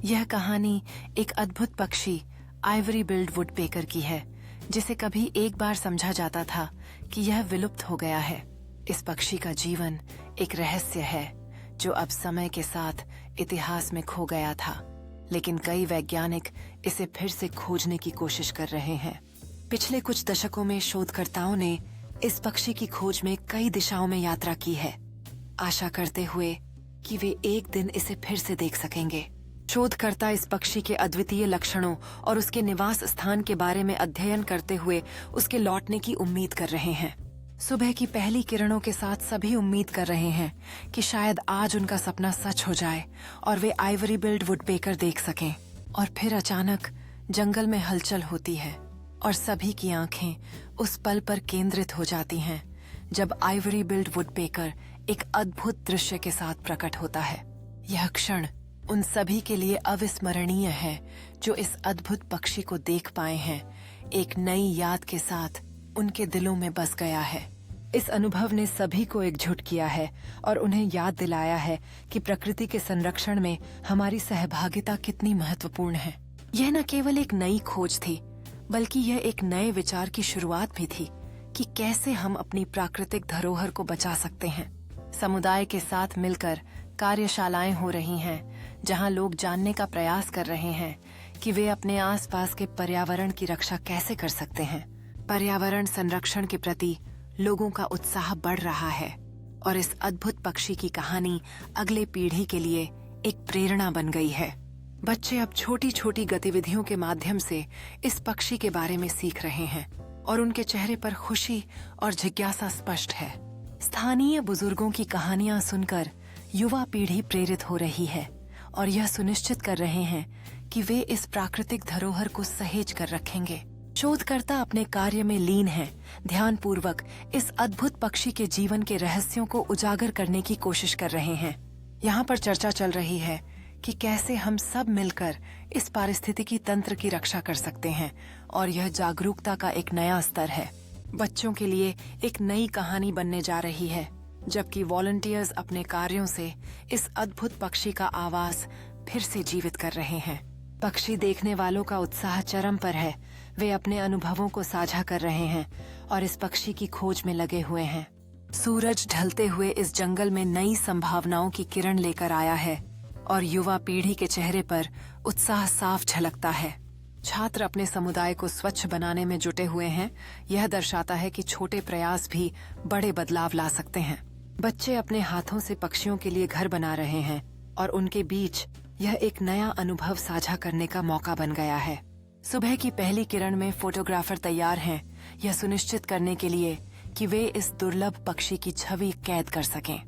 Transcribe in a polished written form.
यह कहानी एक अद्भुत पक्षी आइवरी बिल्ड वुडपेकर की है, जिसे कभी एक बार समझा जाता था कि यह विलुप्त हो गया है। इस पक्षी का जीवन एक रहस्य है जो अब समय के साथ इतिहास में खो गया था, लेकिन कई वैज्ञानिक इसे फिर से खोजने की कोशिश कर रहे हैं। पिछले कुछ दशकों में शोधकर्ताओं ने इस पक्षी की खोज में कई दिशाओं में यात्रा की है, आशा करते हुए कि वे एक दिन इसे फिर से देख सकेंगे। शोधकर्ता इस पक्षी के अद्वितीय लक्षणों और उसके निवास स्थान के बारे में अध्ययन करते हुए उसके लौटने की उम्मीद कर रहे हैं। सुबह की पहली किरणों के साथ सभी उम्मीद कर रहे हैं कि शायद आज उनका सपना सच हो जाए और वे आइवरी बिल्ड वुडपेकर देख सकें। और फिर अचानक जंगल में हलचल होती है और सभी की आंखें उस पल पर केंद्रित हो जाती हैं जब आइवरी बिल्ड वुडपेकर एक अद्भुत दृश्य के साथ प्रकट होता है। यह क्षण उन सभी के लिए अविस्मरणीय है जो इस अद्भुत पक्षी को देख पाए हैं। एक नई याद के साथ उनके दिलों में बस गया है। इस अनुभव ने सभी को एकजुट किया है और उन्हें याद दिलाया है कि प्रकृति के संरक्षण में हमारी सहभागिता कितनी महत्वपूर्ण है। यह न केवल एक नई खोज थी, बल्कि यह एक नए विचार की शुरुआत भी थी कि कैसे हम अपनी प्राकृतिक धरोहर को बचा सकते हैं। समुदाय के साथ मिलकर कार्यशालाएं हो रही हैं, जहां लोग जानने का प्रयास कर रहे हैं कि वे अपने आसपास के पर्यावरण की रक्षा कैसे कर सकते हैं। पर्यावरण संरक्षण के प्रति लोगों का उत्साह बढ़ रहा है और इस अद्भुत पक्षी की कहानी अगले पीढ़ी के लिए एक प्रेरणा बन गई है। बच्चे अब छोटी छोटी गतिविधियों के माध्यम से इस पक्षी के बारे में सीख रहे हैं और उनके चेहरे पर खुशी और जिज्ञासा स्पष्ट है। स्थानीय बुजुर्गों की कहानियां सुनकर युवा पीढ़ी प्रेरित हो रही है और यह सुनिश्चित कर रहे हैं कि वे इस प्राकृतिक धरोहर को सहेज कर रखेंगे। शोधकर्ता अपने कार्य में लीन हैं, ध्यानपूर्वक इस अद्भुत पक्षी के जीवन के रहस्यों को उजागर करने की कोशिश कर रहे हैं। यहाँ पर चर्चा चल रही है कि कैसे हम सब मिलकर इस पारिस्थितिकी तंत्र की रक्षा कर सकते हैं और यह जागरूकता का एक नया स्तर है। बच्चों के लिए एक नई कहानी बनने जा रही है, जबकि वॉलंटियर्स अपने कार्यों से इस अद्भुत पक्षी का आवास फिर से जीवित कर रहे हैं। पक्षी देखने वालों का उत्साह चरम पर है। वे अपने अनुभवों को साझा कर रहे हैं और इस पक्षी की खोज में लगे हुए हैं। सूरज ढलते हुए इस जंगल में नई संभावनाओं की किरण लेकर आया है और युवा पीढ़ी के चेहरे पर उत्साह साफ झलकता है। छात्र अपने समुदाय को स्वच्छ बनाने में जुटे हुए हैं। यह दर्शाता है कि छोटे प्रयास भी बड़े बदलाव ला सकते हैं। बच्चे अपने हाथों से पक्षियों के लिए घर बना रहे हैं और उनके बीच यह एक नया अनुभव साझा करने का मौका बन गया है। सुबह की पहली किरण में फोटोग्राफर तैयार हैं, यह सुनिश्चित करने के लिए कि वे इस दुर्लभ पक्षी की छवि कैद कर सकें।